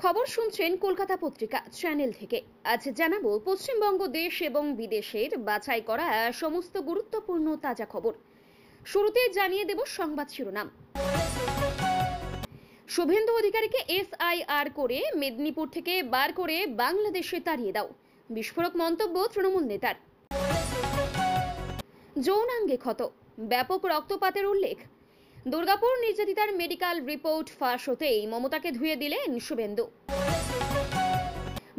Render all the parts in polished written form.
খবর শুনছেন কলকাতা পত্রিকা চ্যানেল থেকে। আজ জানাবো পশ্চিমবঙ্গ দেশ এবং বিদেশের বাছাই করা সমস্ত গুরুত্বপূর্ণ তাজা খবর। শুরুতে জানিয়ে দেব সংবাদ শিরোনাম। শুভেন্দু অধিকারীকে এসআইআর করে মেদিনীপুর থেকে বার করে বাংলাদেশে তাড়িয়ে দাও, বিস্ফোরক মন্তব্য তৃণমূল নেতার। যৌনাঙ্গে ক্ষত, ব্যাপক রক্তপাতের উল্লেখ। দুর্গাপুর নির্যাতিতার মেডিকেল রিপোর্ট ফাঁস হতেই মমতাকে ধুয়ে দিলেন শুভেন্দু।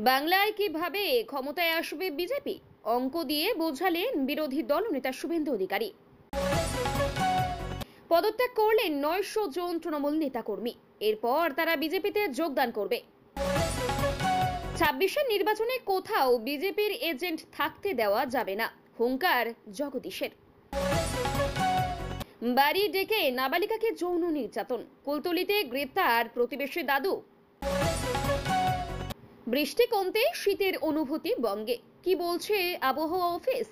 বাংলায় কিভাবে ক্ষমতায় আসবে বিজেপি, অঙ্ক দিয়ে বোঝালেন বিরোধী দলনেতা শুভেন্দু অধিকারী। পদত্যাগ করলেন ৯০০ জন তৃণমূল নেতাকর্মী, এরপর তারা বিজেপিতে যোগদান করবে। ২৬-এর নির্বাচনে কোথাও বিজেপির এজেন্ট থাকতে দেওয়া যাবে না, হুঙ্কার জগদীশের। বাড়ি ডেকে নাবালিকাকে যৌন নির্যাতন, কুলতলিতে গ্রেপ্তার প্রতিবেশী দাদু। বৃষ্টি কমতে শীতের অনুভূতি বঙ্গে, কি বলছে আবহাওয়া অফিস।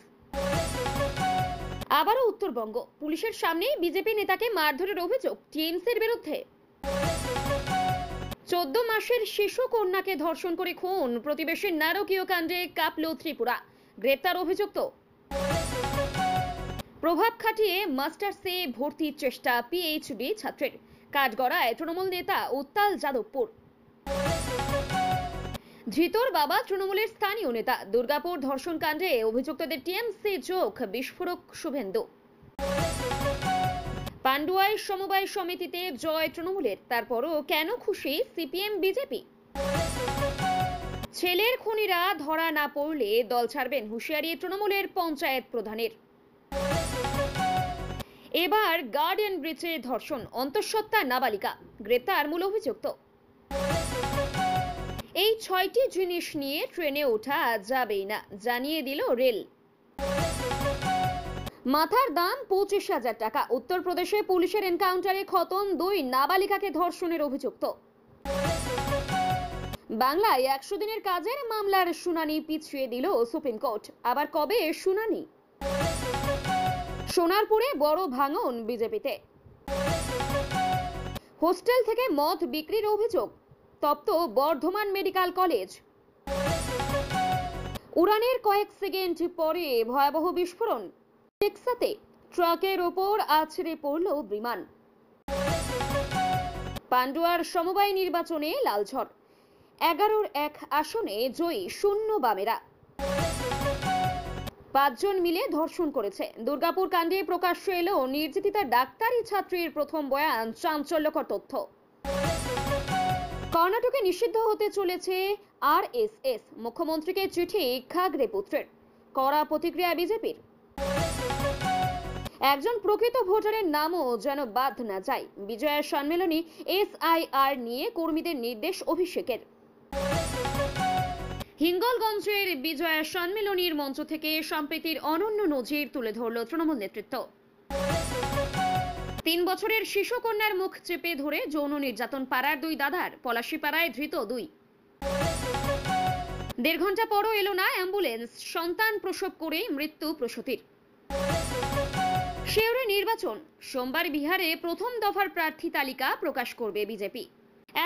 আবারও উত্তরবঙ্গ, পুলিশের সামনে বিজেপি নেতাকে মারধরের অভিযোগ টিএমসির বিরুদ্ধে। ১৪ মাসের শিশু কন্যাকে ধর্ষণ করে খুন, প্রতিবেশীর নারকীয় কাণ্ডে কাঁপল ত্রিপুরা, গ্রেপ্তার অভিযুক্ত। প্রভাব খাটিয়ে মাস্টার্সে ভর্তির চেষ্টা পিএইচডি ছাত্রের, কাঠগড়ায় তৃণমূল নেতা উত্তাল যাদবপুর। ধৃতর বাবা তৃণমূলের স্থানীয় নেতা, দুর্গাপুর ধর্ষণ কাণ্ডে অভিযুক্তদের টিএমসি যোগ, বিস্ফোরক শুভেন্দু। পান্ডুয়ায় সমবায় সমিতিতে জয় তৃণমূলের, তারপরও কেন খুশি সিপিএম বিজেপি। ছেলের খুনিরা ধরা না পড়লে দল ছাড়বেন, হুঁশিয়ারি তৃণমূলের পঞ্চায়েত প্রধানের। এবার গার্ডেন ব্রিজে ধর্ষণ, অন্তঃসত্ত্বা নাবালিকা, গ্রেপ্তার মূল অভিযুক্ত। এই ৬টি জিনিস নিয়ে ট্রেনে ওঠা যাবেই না, জানিয়ে দিল রেল। মাথার দাম ২৫,০০০ টাকা, উত্তরপ্রদেশে পুলিশের এনকাউন্টারে খতম ২ নাবালিকাকে ধর্ষণের অভিযুক্ত। বাংলায় ১০০ দিনের কাজের মামলার শুনানি পিছিয়ে দিল সুপ্রিম কোর্ট, আবার কবে শুনানি। সোনারপুরে বড় ভাঙন বিজেপিতে। হোস্টেল থেকে মদ বিক্রির অভিযোগ, তপ্ত বর্ধমান মেডিকেল কলেজ। উড়ানের কয়েক সেকেন্ড পরে ভয়াবহ বিস্ফোরণ, টেক্সাসে ট্রাকের ওপর আছড়ে পড়ল বিমান। পান্ডুয়ার সমবায় নির্বাচনে লালঝড়, ১১-র ১ আসনে জয়ী শূন্য বামেরা। ৫ জন মিলে ধর্ষণ করেছে, দুর্গাপুর কাণ্ডে প্রকাশ্যে এলো নির্যাতিতা ডাক্তারি ছাত্রীর প্রথম বয়ান, চাঞ্চল্যকর তথ্য। কর্ণাটকে নিষিদ্ধ হতে চলেছে আরএসএস, মুখ্যমন্ত্রীকে চিঠি খাগড়ে পুত্রের, কড়া প্রতিক্রিয়া বিজেপির। একজন প্রকৃত ভোটারের নামও যেন বাদ না যায়, বিজয়া সম্মেলনী এসআইআর নিয়ে কর্মীদের নির্দেশ অভিষেকের। হিঙ্গলগঞ্জের বিজয়া সম্মেলনীর মঞ্চ থেকে সম্প্রীতির অনন্য নজির তুলে ধরল তৃণমূল নেতৃত্ব। ৩ বছরের শিশু কন্যার মুখ চেপে ধরে যৌন নির্যাতন পাড়ার ২ দাদার, পলাশীপাড়ায় ধৃত ২। ১.৫ ঘন্টা পরও এলো না অ্যাম্বুলেন্স, সন্তান প্রসব করে মৃত্যু প্রসূতির। শেওরে নির্বাচন, সোমবার বিহারে প্রথম দফার প্রার্থী তালিকা প্রকাশ করবে বিজেপি।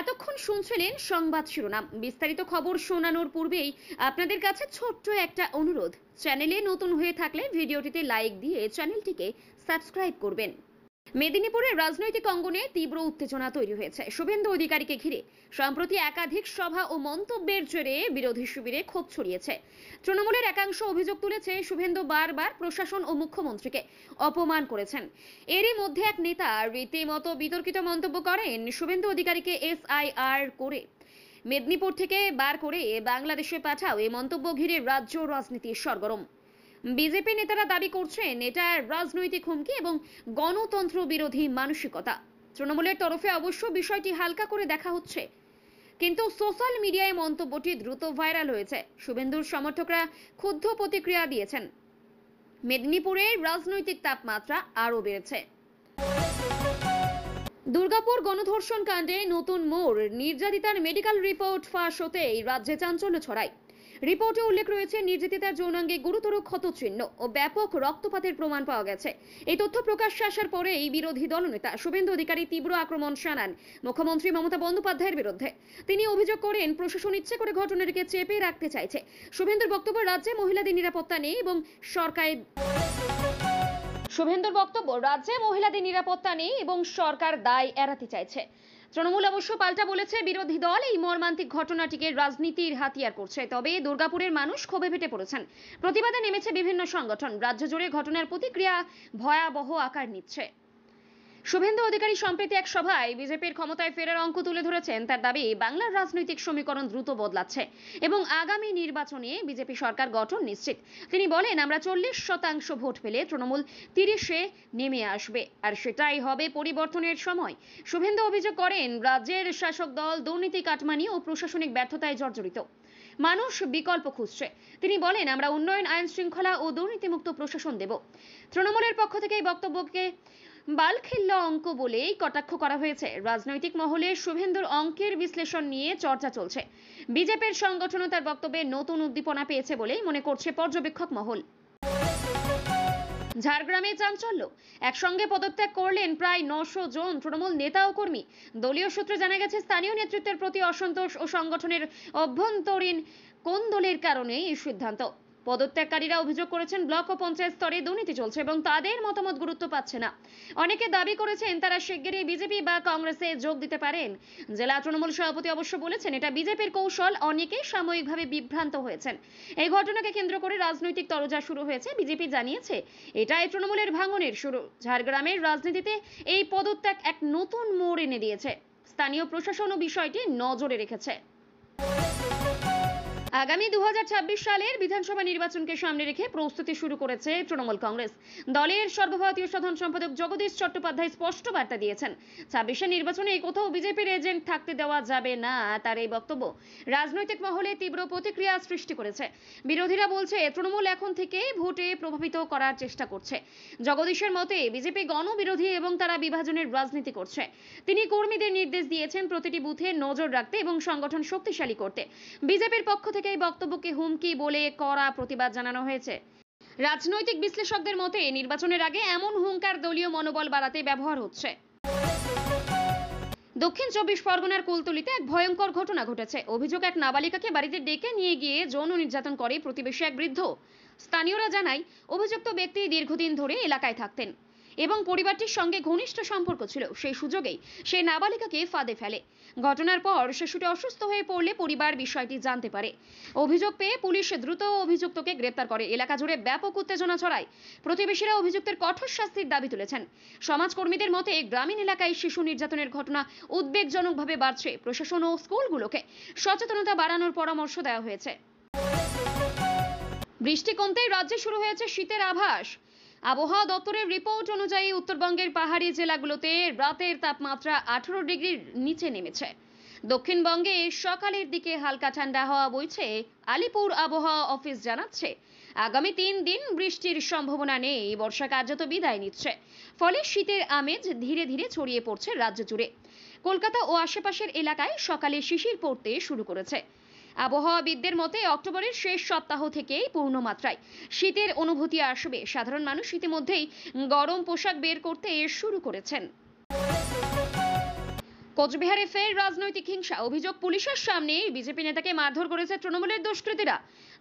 এতক্ষণ শুনছিলেন সংবাদ শিরোনাম, বিস্তারিত খবর শোনানোর পূর্বেই আপনাদের কাছে ছোট্ট একটা অনুরোধ, চ্যানেলে নতুন হয়ে থাকলে ভিডিওটিতে লাইক দিয়ে চ্যানেলটিকে সাবস্ক্রাইব করবেন। মেদিনীপুরের রাজনৈতিক অঙ্গনে তীব্র উত্তেজনা তৈরি হয়েছে শুভেন্দু অধিকারীকে ঘিরে। সম্প্রতি একাধিক সভা ও মন্তব্যের জেরে বিরোধী শিবিরে ক্ষোভ ছড়িয়েছে। তৃণমূলের একাংশ অভিযোগ তুলেছে শুভেন্দু বারবার প্রশাসন ও মুখ্যমন্ত্রীকে অপমান করেছেন। এরই মধ্যে এক নেতা রীতিমতো বিতর্কিত মন্তব্য করেন, শুভেন্দু অধিকারীকে এসআইআর করে মেদিনীপুর থেকে বার করে বাংলাদেশে পাঠাও। এই মন্তব্য ঘিরে রাজ্য রাজনীতি সরগরম। বিজেপি নেতারা দাবি করছেন এটা রাজনৈতিক হুমকি এবং গণতন্ত্র বিরোধী মানসিকতা। তৃণমূলের তরফে অবশ্য বিষয়টি হালকা করে দেখা হচ্ছে, কিন্তু সোশ্যাল মিডিয়ায় মন্তব্যটি দ্রুত ভাইরাল হয়েছে। শুভেন্দুর সমর্থকরা ক্ষুব্ধ প্রতিক্রিয়া দিয়েছেন। মেদিনীপুরের রাজনৈতিক তাপমাত্রা আরও বেড়েছে। দুর্গাপুর গণধর্ষণ কাণ্ডে নতুন মোড়, নির্যাতিতার মেডিকেল রিপোর্ট ফাঁস হতেই রাজ্যে চাঞ্চল্য ছড়ায়। রিপোর্টে উল্লেখ রয়েছে নির্যাতিতার যৌনাঙ্গে গুরুতর ক্ষতচিহ্ন ও ব্যাপক রক্তপাতের প্রমাণ পাওয়া গেছে। এই তথ্য প্রকাশ্যে আসার পরেই বিরোধী দলনেতা শুভেন্দু অধিকারী তীব্র আক্রমণ শানান মুখ্যমন্ত্রী মমতা বন্দ্যোপাধ্যায়ের বিরুদ্ধে। তিনি অভিযোগ করেন প্রশাসন ইচ্ছে করে ঘটনাটিকে চেপে রাখতে চাইছে। শুভেন্দুর বক্তব্য, রাজ্যে মহিলাদের নিরাপত্তা নেই এবং সরকার দায় এড়াতে চাইছে। তৃণমূল অবশ্য পাল্টা বলেছে, বিরোধী দল এই মর্মান্তিক ঘটনাটিকে রাজনীতির হাতিয়ার করছে। তবে দুর্গাপুরের মানুষ ক্ষোভে ফেটে পড়েছেন, প্রতিবাদে নেমেছে বিভিন্ন সংগঠন। রাজ্য জুড়ে ঘটনার প্রতিক্রিয়া ভয়াবহ আকার নিচ্ছে। শুভেন্দু অধিকারী সম্প্রতি এক সভায় বিজেপির ক্ষমতায় ফেরার অঙ্ক তুলে ধরেছেন। তার দাবি, বাংলার রাজনৈতিক সমীকরণ দ্রুত বদলাচ্ছে এবং আগামী নির্বাচনে বিজেপি সরকার গঠন নিশ্চিত। তিনি বলেন, আমরা 40% ভোট পেলে তৃণমূল 30-এ নেমে আসবে, আর সেটাই হবে পরিবর্তনের সময়। শুভেন্দু অভিযোগ করেন, রাজ্যের শাসক দল দুর্নীতি, কাটমানি ও প্রশাসনিক ব্যর্থতায় জর্জরিত। মানুষ বিকল্প খুঁজছে। তিনি বলেন, আমরা উন্নয়ন, আইন শৃঙ্খলা ও দুর্নীতিমুক্ত প্রশাসন দেব। তৃণমূলের পক্ষ থেকে এই বক্তব্যকে বালখিল্য অঙ্ক বলেই কটাক্ষ করা হয়েছে। রাজনৈতিক মহলে শুভেন্দুর অঙ্কের বিশ্লেষণ নিয়ে চর্চা চলছে। বিজেপির সংগঠনও তার বক্তব্যে নতুন উদ্দীপনা পেয়েছে বলেই মনে করছে পর্যবেক্ষক মহল। ঝাড়গ্রামে চাঞ্চল্য, একসঙ্গে পদত্যাগ করলেন প্রায় 900 জন তৃণমূল নেতা ও কর্মী। দলীয় সূত্রে জানা গেছে, স্থানীয় নেতৃত্বের প্রতি অসন্তোষ ও সংগঠনের অভ্যন্তরীণ কোন্দলের কারণে এই সিদ্ধান্ত। পদত্যাগকারীরা অভিযোগ করেছেন, ব্লক ও পঞ্চায়েত স্তরে দুর্নীতি চলছে এবং তাদের মতামত গুরুত্ব পাচ্ছে না। অনেকে দাবি করেছেন তারা শিগগিরই বিজেপি বা কংগ্রেসে যোগ দিতে পারেন। জেলা তৃণমূল সভাপতি অবশ্য বলেছেন, এটা বিজেপির কৌশল। অনেকেই সাময়িকভাবে বিভ্রান্ত হয়েছেন। এই ঘটনাকে কেন্দ্র করে রাজনৈতিক তরজা শুরু হয়েছে। বিজেপি জানিয়েছে, এটাই তৃণমূলের ভাঙনের শুরু। ঝাড়গ্রামের রাজনীতিতে এই পদত্যাগ এক নতুন মোড় এনে দিয়েছে। স্থানীয় প্রশাসনও বিষয়টি নজরে রেখেছে। আগামী 2026 সালের বিধানসভা নির্বাচনকে সামনে রেখে প্রস্তুতি শুরু করেছে তৃণমূল কংগ্রেস। দলের সর্বভারতীয় সাধারণ সম্পাদক জগদীশ চট্টোপাধ্যায় স্পষ্ট বার্তা দিয়েছেন, 26-এর নির্বাচনে কোথাও বিজেপির এজেন্ট থাকতে দেওয়া যাবে না। তার এই বক্তব্য রাজনৈতিক মহলে তীব্র প্রতিক্রিয়া সৃষ্টি করেছে। বিরোধীরা বলছে, তৃণমূল এখন থেকেই ভোটে প্রভাবিত করার চেষ্টা করছে। জগদীশের মতে, বিজেপি গণবিরোধী এবং তারা বিভাজনের রাজনীতি করছে। তিনি কর্মীদের নির্দেশ দিয়েছেন প্রতিটি বুথে নজর রাখতে এবং সংগঠন শক্তিশালী করতে। বিজেপির পক্ষ থেকে এই বক্তব্যকে হুমকি বলে কড়া প্রতিবাদ জানানো হয়েছে। রাজনৈতিক বিশ্লেষকদের মতে, নির্বাচনের আগে এমন হুঙ্কার দলীয় মনোবল বাড়াতে ব্যবহার হচ্ছে। দক্ষিণ 24 পরগনার কুলতলিতে এক ভয়ঙ্কর ঘটনা ঘটেছে। অভিযোগ, এক নাবালিকাকে বাড়িতে ডেকে নিয়ে গিয়ে যৌন নির্যাতন করে প্রতিবেশী এক বৃদ্ধ। স্থানীয়রা জানায়, অভিযুক্ত ব্যক্তি দীর্ঘদিন ধরে এলাকায় থাকতেন এবং পরিবারটির সঙ্গে ঘনিষ্ঠ সম্পর্ক ছিল। সেই সুযোগেই সে নাবালিকাকে ফাঁদে ফেলে। ঘটনার পর শিশুটি অসুস্থ হয়ে পড়লে পরিবার বিষয়টি জানতে পারে। অভিযোগ পেয়ে পুলিশ দ্রুত অভিযুক্তকে গ্রেপ্তার করে। এলাকা জুড়ে ব্যাপক উত্তেজনা ছড়ায়। প্রতিবেশীরা অভিযুক্তের কঠোর শাস্তির দাবি তুলেছেন। সমাজকর্মীদের মতে, গ্রামীণ এলাকায় শিশু নির্যাতনের ঘটনা উদ্বেগজনকভাবে বাড়ছে। প্রশাসন ও স্কুলগুলোকে সচেতনতা বাড়ানোর পরামর্শ দেওয়া হয়েছে। বৃষ্টি কমতেই রাজ্যে শুরু হয়েছে শীতের আভাস। আবহাওয়া দপ্তরের রিপোর্ট অনুযায়ী উত্তরবঙ্গের পাহাড়ি জেলাগুলোতে রাতের তাপমাত্রা 18 ডিগ্রির নিচে নেমেছে। দক্ষিণবঙ্গে সকালের দিকে হালকা ঠান্ডা হাওয়া বইছে। আলিপুর আবহাওয়া অফিস জানাচ্ছে, আগামী 3 দিন বৃষ্টির সম্ভাবনা নেই। বর্ষা কার্যত বিদায় নিচ্ছে, ফলে শীতের আমেজ ধীরে ধীরে ছড়িয়ে পড়ছে রাজ্য জুড়ে। কলকাতা ও আশেপাশের এলাকায় সকালে শিশির পড়তে শুরু করেছে। আবহাওয়াবিদদের মতে, অক্টোবরের শেষ সপ্তাহ থেকেই পূর্ণমাত্রায় শীতের অনুভূতি আসবে। সাধারণ মানুষ ইতিমধ্যেই গরম পোশাক বের করতে শুরু করেছেন। কোচবিহারে ফের রাজনৈতিক হিংসা। অভিযোগ, পুলিশের সামনে বিজেপি নেতাকে মারধর করেছে তৃণমূলের দুষ্কৃতীরা।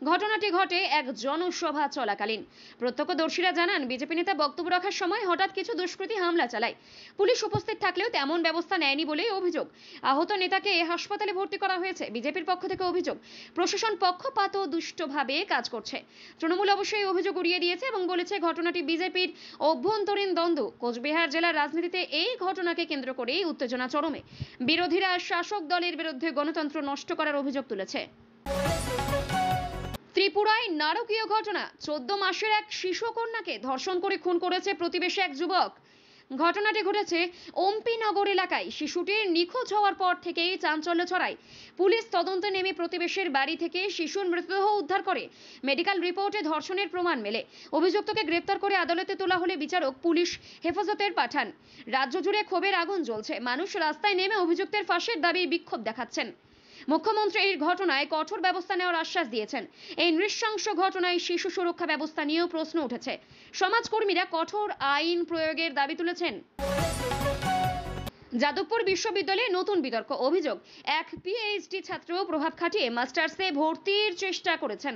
ঘটনাটি ঘটে এক জনসভা চলাকালীন। প্রত্যক্ষদর্শীরা জানান, বিজেপি নেতা বক্তব্য রাখার সময় হঠাৎ কিছু দুষ্কৃতী হামলা চালায়। পুলিশ উপস্থিত থাকলেও তেমন ব্যবস্থা নেয়নি বলেই অভিযোগ। আহত নেতাকে হাসপাতালে ভর্তি করা হয়েছে। বিজেপির পক্ষ থেকে অভিযোগ, প্রশাসন পক্ষপাত ও দুষ্টভাবে কাজ করছে। তৃণমূল অবশ্যই অভিযোগ উড়িয়ে দিয়েছে এবং বলেছে, ঘটনাটি বিজেপির অভ্যন্তরীণ দ্বন্দ্ব। কোচবিহার জেলার রাজনীতিতে এই ঘটনাকে কেন্দ্র করেই উত্তেজনা চরমে। বিরোধীরা শাসক দলের বিরুদ্ধে গণতন্ত্র নষ্ট করার অভিযোগ তুলেছে। ত্রিপুরায় নারকীয় ঘটনা। 14 মাসের এক শিশু কন্যাকে ধর্ষণ করে খুন করেছে প্রতিবেশী এক যুবক। ঘটনাটি ঘটেছে ওমপিনগর এলাকায়। শিশুটির নিখোঁজ হওয়ার পর থেকেই চাঞ্চল্য ছড়ায়। পুলিশ তদন্তে নেমে প্রতিবেশীর বাড়ি থেকে শিশুর মৃতদেহ উদ্ধার করে। মেডিকেল রিপোর্টে ধর্ষণের প্রমাণ মেলে। অভিযুক্তকে গ্রেপ্তার করে আদালতে তোলা হলে বিচারক পুলিশ হেফাজতের পাঠান। রাজ্য জুড়ে ক্ষোভের আগুন জ্বলছে। মানুষ রাস্তায় নেমে অভিযুক্তের ফাঁসির দাবি বিক্ষোভ দেখাচ্ছেন। মুখ্যমন্ত্রী এই ঘটনায় কঠোর ব্যবস্থা নেওয়ার আশ্বাস দিয়েছেন। এই নৃশংস ঘটনায় শিশু সুরক্ষা ব্যবস্থা নিয়েও প্রশ্ন উঠেছে। সমাজকর্মীরা কঠোর আইন প্রয়োগের দাবি তুলেছেন। যাদবপুর বিশ্ববিদ্যালয়ে নতুন বিতর্ক। অভিযোগ, এক পিএইচডি ছাত্র প্রভাব খাটিয়ে মাস্টার্সে ভর্তির চেষ্টা করেছেন।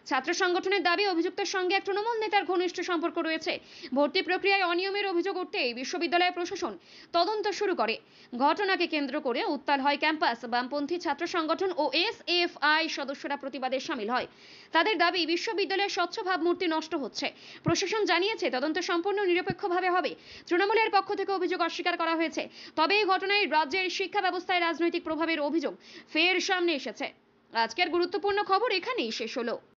ছাত্র সংগঠনের দাবি, অভিযুক্তের সঙ্গে এক তৃণমূল নেতার ঘনিষ্ঠ সম্পর্ক রয়েছে। ভর্তি প্রক্রিয়ায় অনিয়মের অভিযোগ উঠতেই বিশ্ববিদ্যালয় প্রশাসন তদন্ত শুরু করে। ঘটনাকে কেন্দ্র করে উত্তাল হয় ক্যাম্পাস। বামপন্থী ছাত্র সংগঠন ও এসএফআই সদস্যরা প্রতিবাদে সামিল হয়। তাদের দাবি, বিশ্ববিদ্যালয়ের স্বচ্ছ ভাবমূর্তি নষ্ট হচ্ছে। প্রশাসন জানিয়েছে তদন্ত সম্পূর্ণ নিরপেক্ষভাবে হবে। তৃণমূলের পক্ষ থেকে অভিযোগ অস্বীকার করা হয়েছে। তবে এই ঘটনায় রাজ্যের শিক্ষা ব্যবস্থায় রাজনৈতিক প্রভাবের অভিযোগ ফের সামনে এসেছে। আজকের গুরুত্বপূর্ণ খবর এখানেই শেষ হলো।